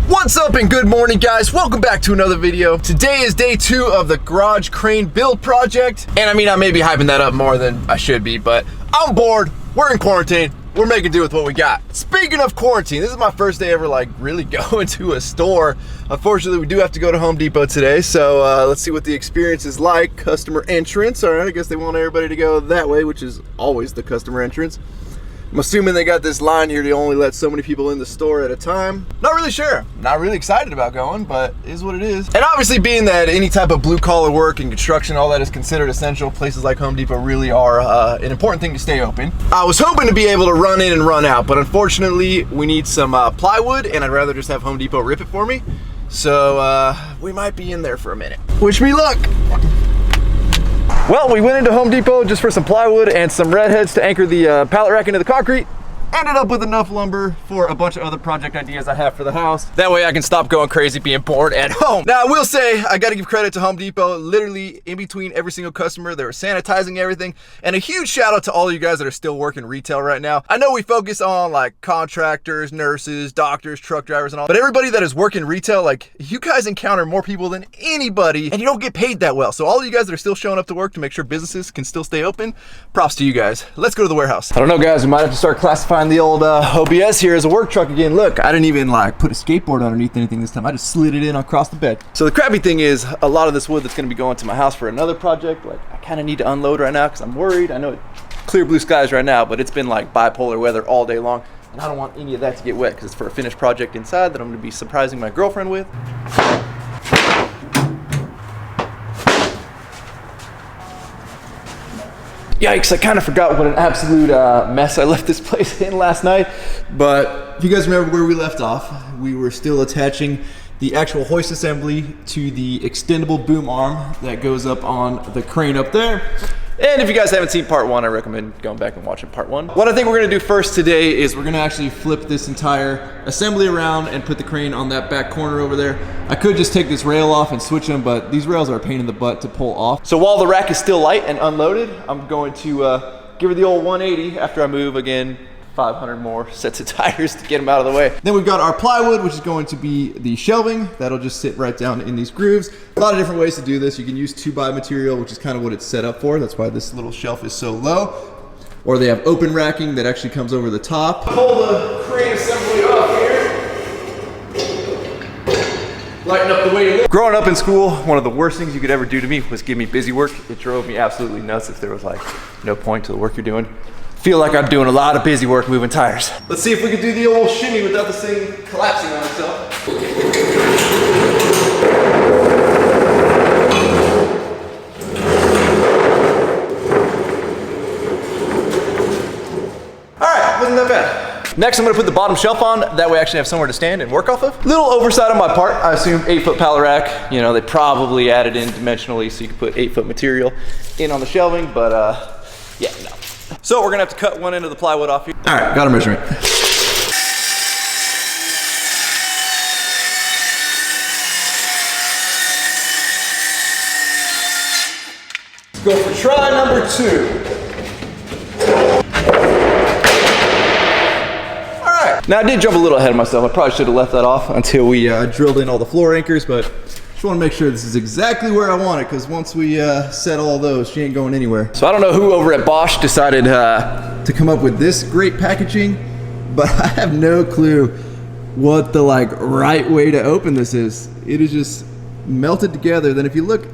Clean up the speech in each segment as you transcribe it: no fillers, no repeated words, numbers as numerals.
What's up and good morning, guys? Welcome back to another video. Today is day 2 of the garage crane build project. And I mean, I may be hyping that up more than I should be, but I'm bored. We're in quarantine. We're making do with what we got. Speaking of quarantine, this is my first day ever like really going to a store. Unfortunately, we do have to go to Home Depot today, so let's see what the experience is like. Customer entrance. All right, I guess they want everybody to go that way, which is always the customer entrance. I'm assuming they got this line here to only let so many people in the store at a time. Not really sure. Not really excited about going, but it is what it is. And obviously, being that any type of blue collar work and construction, all that is considered essential, places like Home Depot really are an important thing to stay open. I was hoping to be able to run in and run out, but unfortunately we need some plywood, and I'd rather just have Home Depot rip it for me. So we might be in there for a minute. Wish me luck. Well, we went into Home Depot just for some plywood and some redheads to anchor the pallet rack into the concrete. Ended up with enough lumber for a bunch of other project ideas I have for the house. That way I can stop going crazy being bored at home. Now, I will say, I gotta give credit to Home Depot. Literally, in between every single customer, they were sanitizing everything. And a huge shout out to all of you guys that are still working retail right now. I know we focus on like contractors, nurses, doctors, truck drivers and all, but everybody that is working retail, like you guys encounter more people than anybody and you don't get paid that well. So all of you guys that are still showing up to work to make sure businesses can still stay open, props to you guys. Let's go to the warehouse. I don't know, guys, we might have to start classifying the old OBS here as a work truck again. Look, I didn't even like put a skateboard underneath anything this time. I just slid it in across the bed. So the crappy thing is a lot of this wood that's going to be going to my house for another project, like I kind of need to unload right now because I'm worried. I know it's clear blue skies right now, but it's been like bipolar weather all day long and I don't want any of that to get wet because it's for a finished project inside that I'm going to be surprising my girlfriend with. Yikes, I kind of forgot what an absolute mess I left this place in last night. But if you guys remember where we left off, we were still attaching the actual hoist assembly to the extendable boom arm that goes up on the crane up there. And if you guys haven't seen part 1, I recommend going back and watching part 1. What I think we're gonna do first today is we're gonna actually flip this entire assembly around and put the crane on that back corner over there. I could just take this rail off and switch them, but these rails are a pain in the butt to pull off. So while the rack is still light and unloaded, I'm going to give her the old 180 after I move again 500 more sets of tires to get them out of the way. Then we've got our plywood, which is going to be the shelving. That'll just sit right down in these grooves. A lot of different ways to do this. You can use 2x material, which is kind of what it's set up for. That's why this little shelf is so low. Or they have open racking that actually comes over the top. Pull the crane assembly off here. Lighten up the way you live. Growing up in school, one of the worst things you could ever do to me was give me busy work. It drove me absolutely nuts if there was like no point to the work you're doing. Feel like I'm doing a lot of busy work moving tires. Let's see if we can do the old shimmy without this thing collapsing on itself. All right, wasn't that bad. Next, I'm gonna put the bottom shelf on. That way I actually have somewhere to stand and work off of. Little oversight on my part. I assume 8-foot pallet rack. You know, they probably added in dimensionally so you can put 8-foot material in on the shelving, but yeah, no. So we're gonna have to cut one end of the plywood off here. All right, got a measurement. Let's go for try number 2. All right. Now I did jump a little ahead of myself. I probably should have left that off until we drilled in all the floor anchors, but just want to make sure this is exactly where I want it, because once we set all those, she ain't going anywhere. So I don't know who over at Bosch decided to come up with this great packaging, but I have no clue what the like right way to open this is. It is just melted together. Then if you look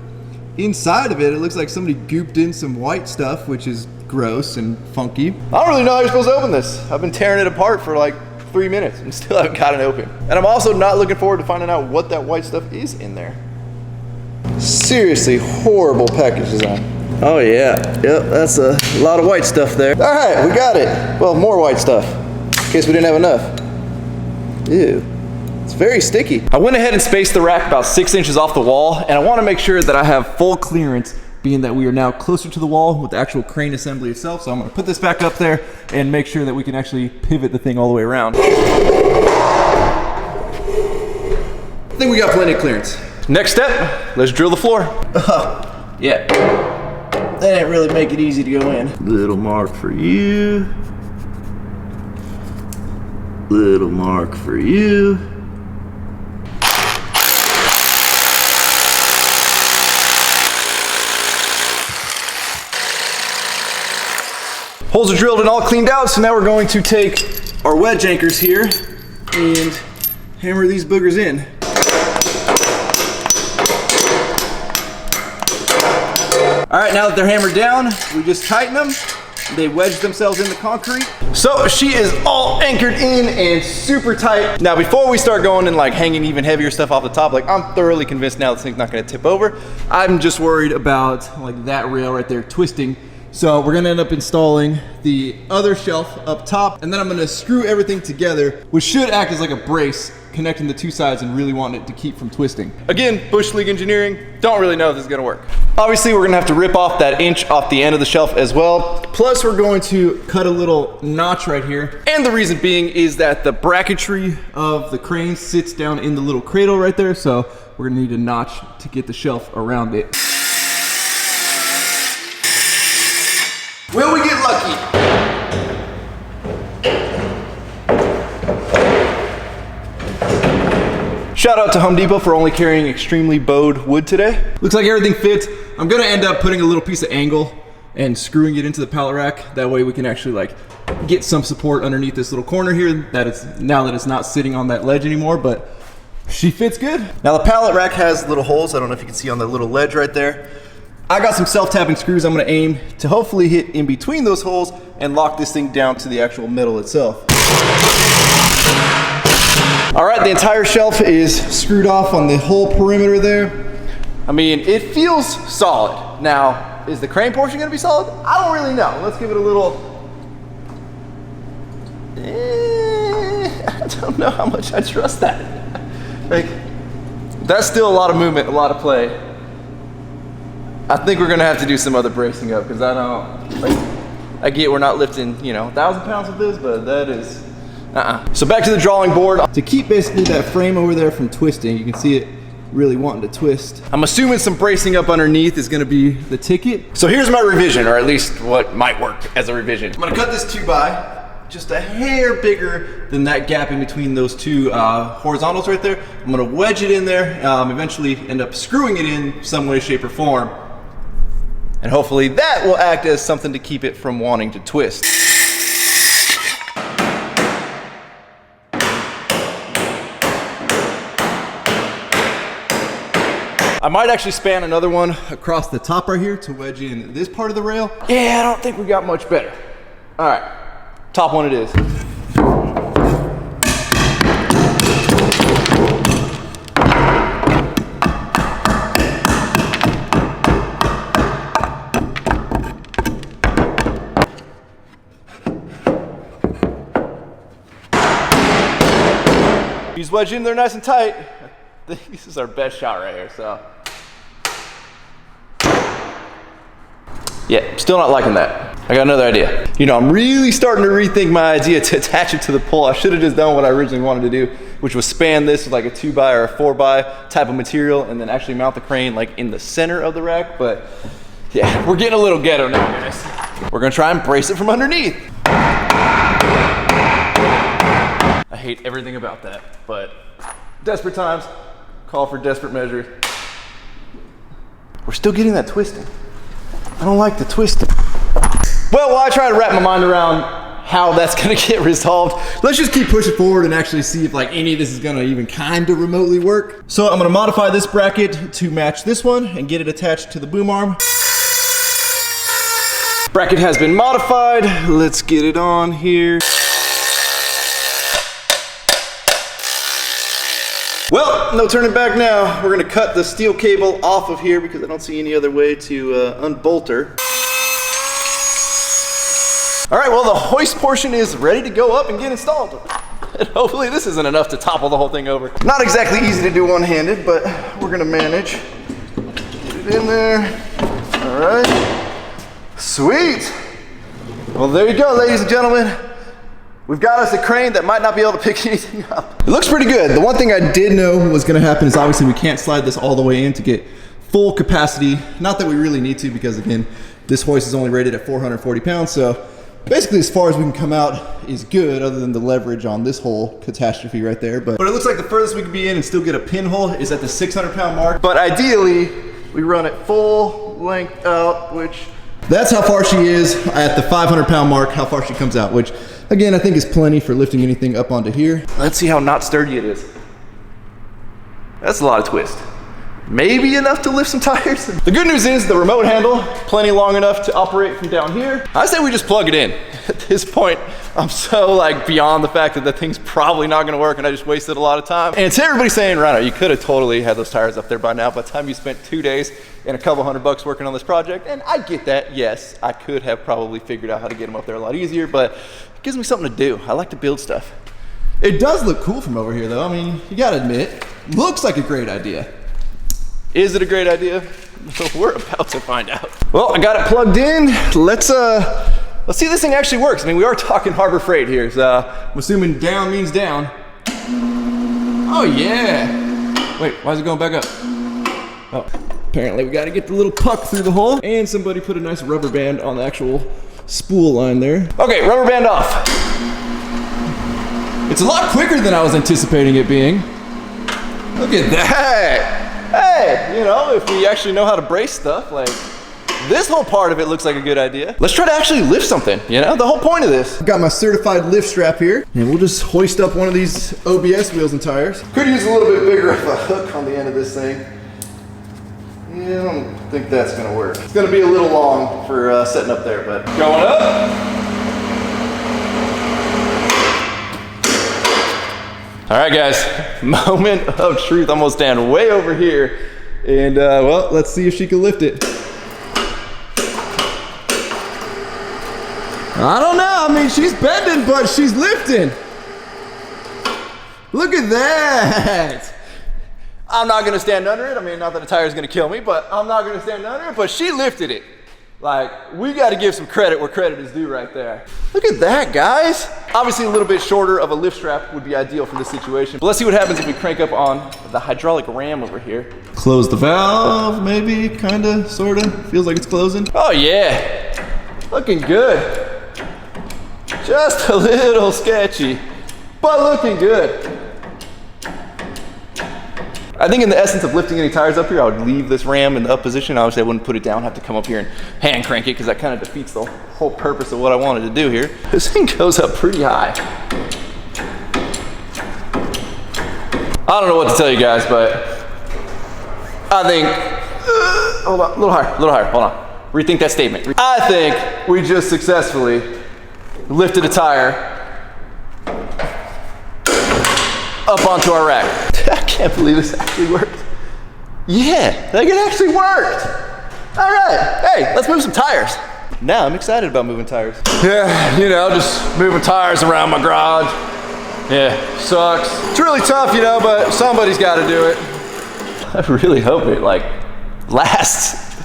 inside of it, it looks like somebody gooped in some white stuff, which is gross and funky. I don't really know how you're supposed to open this. I've been tearing it apart for like 3 minutes and still haven't got it open. And I'm also not looking forward to finding out what that white stuff is in there. Seriously horrible package design. Oh yeah, yep, that's a lot of white stuff there. All right, we got it. Well, more white stuff, in case we didn't have enough. Ew, it's very sticky. I went ahead and spaced the rack about 6 inches off the wall, and I wanna make sure that I have full clearance, being that we are now closer to the wall with the actual crane assembly itself. So I'm gonna put this back up there and make sure that we can actually pivot the thing all the way around. I think we got plenty of clearance. Next step, let's drill the floor. Yeah, that didn't really make it easy to go in. Little mark for you. Little mark for you. Holes are drilled and all cleaned out, so now we're going to take our wedge anchors here and hammer these boogers in. All right, now that they're hammered down, we just tighten them. They wedge themselves in the concrete. So she is all anchored in and super tight. Now, before we start going and like hanging even heavier stuff off the top, like I'm thoroughly convinced now this thing's not gonna tip over. I'm just worried about like that rail right there twisting. So we're gonna end up installing the other shelf up top, and then I'm gonna screw everything together, which should act as like a brace, connecting the two sides and really wanting it to keep from twisting. Again, Bush League engineering, don't really know if this is gonna work. Obviously, we're gonna have to rip off that inch off the end of the shelf as well. Plus, we're going to cut a little notch right here. And the reason being is that the bracketry of the crane sits down in the little cradle right there, so we're gonna need a notch to get the shelf around it. Will we get lucky? Shout out to Home Depot for only carrying extremely bowed wood today. Looks like everything fits. I'm gonna end up putting a little piece of angle and screwing it into the pallet rack. That way we can actually like get some support underneath this little corner here now that it's not sitting on that ledge anymore, but she fits good. Now the pallet rack has little holes. I don't know if you can see on the little ledge right there. I got some self-tapping screws I'm gonna aim to hopefully hit in between those holes and lock this thing down to the actual metal itself. All right, the entire shelf is screwed off on the whole perimeter there. I mean, it feels solid. Now, is the crane portion gonna be solid? I don't really know. Let's give it a little, I don't know how much I trust that. Like, that's still a lot of movement, a lot of play. I think we're gonna have to do some other bracing up because I don't, like, I get we're not lifting, you know, 1,000 pounds with this, but that is, So back to the drawing board. To keep basically that frame over there from twisting, you can see it really wanting to twist. I'm assuming some bracing up underneath is gonna be the ticket. So here's my revision, or at least what might work as a revision. I'm gonna cut this 2x, just a hair bigger than that gap in between those two horizontals right there. I'm gonna wedge it in there, eventually end up screwing it in some way, shape, or form. And hopefully that will act as something to keep it from wanting to twist. I might actually span another one across the top right here to wedge in this part of the rail. Yeah, I don't think we got much better. All right, top one it is. He's wedged in there nice and tight. I think this is our best shot right here, so. Yeah, still not liking that. I got another idea. You know, I'm really starting to rethink my idea to attach it to the pole. I should have just done what I originally wanted to do, which was span this with like a 2x or a 4x type of material and then actually mount the crane like in the center of the rack. But yeah, we're getting a little ghetto now, guys. We're gonna try and brace it from underneath. I hate everything about that, but desperate times call for desperate measures. We're still getting that twisting. I don't like the twisting. Well, while I try to wrap my mind around how that's gonna get resolved, let's just keep pushing forward and actually see if like any of this is gonna even kind of remotely work. So I'm gonna modify this bracket to match this one and get it attached to the boom arm. Bracket has been modified. Let's get it on here. Well, no turning back now. We're gonna cut the steel cable off of here because I don't see any other way to unbolt her. All right, well, the hoist portion is ready to go up and get installed. And hopefully this isn't enough to topple the whole thing over. Not exactly easy to do one-handed, but we're gonna manage. Get it in there. All right, sweet. Well, there you go, ladies and gentlemen. We've got us a crane that might not be able to pick anything up. It looks pretty good. The one thing I did know was gonna happen is obviously we can't slide this all the way in to get full capacity. Not that we really need to because again, this hoist is only rated at 440 pounds. So basically as far as we can come out is good other than the leverage on this whole catastrophe right there. But it looks like the furthest we can be in and still get a pinhole is at the 600 pound mark. But ideally we run it full length out, which That's how far she is at the 500-pound mark, how far she comes out, which again, I think is plenty for lifting anything up onto here. Let's see how not sturdy it is. That's a lot of twist. Maybe enough to lift some tires. The good news is the remote handle, plenty long enough to operate from down here. I say we just plug it in. At this point, I'm so like beyond the fact that the thing's probably not gonna work and I just wasted a lot of time. And to everybody saying, Ryno, you could have totally had those tires up there by now by the time you spent 2 days and a couple $100 working on this project. And I get that, yes, I could have probably figured out how to get them up there a lot easier, but it gives me something to do. I like to build stuff. It does look cool from over here though. I mean, you gotta admit, looks like a great idea. Is it a great idea? We're about to find out. Well, I got it plugged in. Let's see if this thing actually works. I mean, we are talking Harbor Freight here, so I'm assuming down means down. Oh yeah. Wait, why is it going back up? Oh, apparently we got to get the little puck through the hole, and somebody put a nice rubber band on the actual spool line there. Okay, rubber band off. It's a lot quicker than I was anticipating it being. Look at that. Hey, you know, if we actually know how to brace stuff, like this whole part of it looks like a good idea. Let's try to actually lift something, you know, the whole point of this. I've got my certified lift strap here, and we'll just hoist up one of these OBS wheels and tires. Could use a little bit bigger of a hook on the end of this thing. Yeah, I don't think that's gonna work. It's gonna be a little long for setting up there, but going up. All right, guys, moment of truth. I'm gonna stand way over here, and well, let's see if she can lift it. I don't know, I mean, she's bending, but she's lifting. Look at that. I'm not gonna stand under it. I mean, not that a tire's gonna kill me, but I'm not gonna stand under it, but she lifted it. Like, we gotta give some credit where credit is due right there. Look at that, guys. Obviously a little bit shorter of a lift strap would be ideal for this situation. But let's see what happens if we crank up on the hydraulic ram over here. Close the valve, maybe, kinda, sorta. Feels like it's closing. Oh yeah, looking good. Just a little sketchy, but looking good. I think in the essence of lifting any tires up here, I would leave this ram in the up position. Obviously I wouldn't put it down, have to come up here and hand crank it because that kind of defeats the whole purpose of what I wanted to do here. This thing goes up pretty high. I don't know what to tell you guys, but I think, hold on, a little higher, hold on. Rethink that statement. I think we just successfully lifted a tire up onto our rack. I can't believe this actually worked. Yeah, like it actually worked. All right, hey, let's move some tires. Now I'm excited about moving tires. Yeah, you know, just moving tires around my garage. Yeah, sucks. It's really tough, you know, but somebody's got to do it. I really hope it like lasts.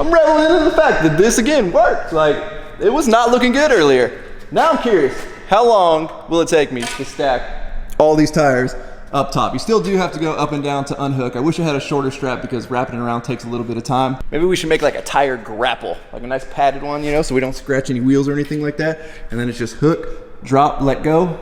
I'm reveling in the fact that this again worked. Like, it was not looking good earlier. Now I'm curious, how long will it take me to stack all these tires up top? You still do have to go up and down to unhook. I wish I had a shorter strap because wrapping it around takes a little bit of time. Maybe we should make like a tire grapple, like a nice padded one, you know, so we don't scratch any wheels or anything like that. And then it's just hook, drop, let go.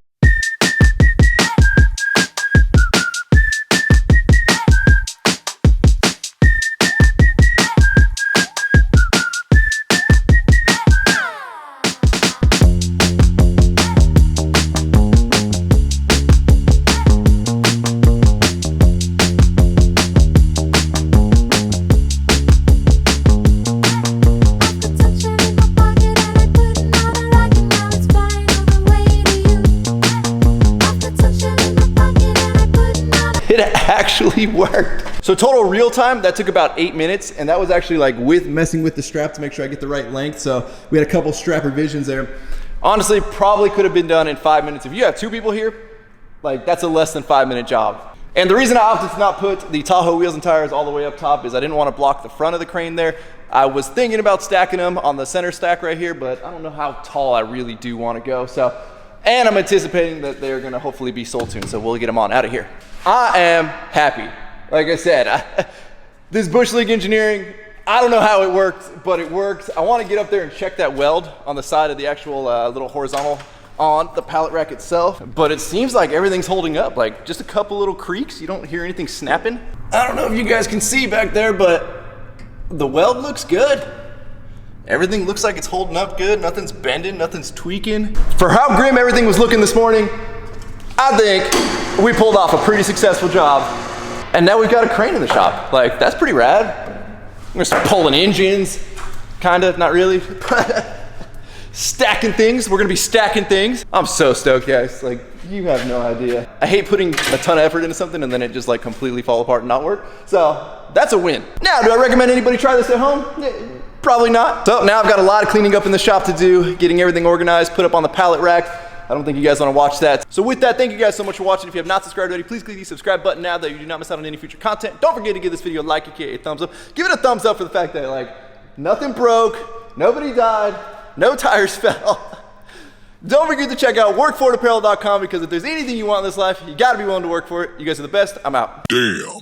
It actually worked. So total real time, that took about 8 minutes, and that was actually like with messing with the strap to make sure I get the right length. So we had a couple strap revisions there. Honestly, probably could have been done in 5 minutes. If you have 2 people here, like that's a less than 5 minute job. And the reason I opted to not put the Tahoe wheels and tires all the way up top is I didn't want to block the front of the crane there. I was thinking about stacking them on the center stack right here, but I don't know how tall I really do want to go. So, and I'm anticipating that they're gonna hopefully be sold soon, so we'll get them on out of here. I am happy. Like I said, this Bush League engineering, I don't know how it worked, but it worked. I want to get up there and check that weld on the side of the actual little horizontal on the pallet rack itself, but it seems like everything's holding up. Like just a couple little creaks. You don't hear anything snapping. I don't know if you guys can see back there, but the weld looks good. Everything looks like it's holding up good. Nothing's bending, nothing's tweaking. For how grim everything was looking this morning, I think we pulled off a pretty successful job. And now we've got a crane in the shop. Like, that's pretty rad. We're gonna start pulling engines. Kinda, not really. Stacking things, we're gonna be stacking things. I'm so stoked, guys. Like, you have no idea. I hate putting a ton of effort into something and then it just like completely fall apart and not work. So, that's a win. Now, do I recommend anybody try this at home? Probably not. So now I've got a lot of cleaning up in the shop to do, getting everything organized, put up on the pallet rack. I don't think you guys wanna watch that. So with that, thank you guys so much for watching. If you have not subscribed already, please click the subscribe button now that you do not miss out on any future content. Don't forget to give this video a like, a thumbs up. Give it a thumbs up for the fact that like, nothing broke, nobody died, no tires fell. Don't forget to check out workforitapparel.com because if there's anything you want in this life, you gotta be willing to work for it. You guys are the best. I'm out. Damn.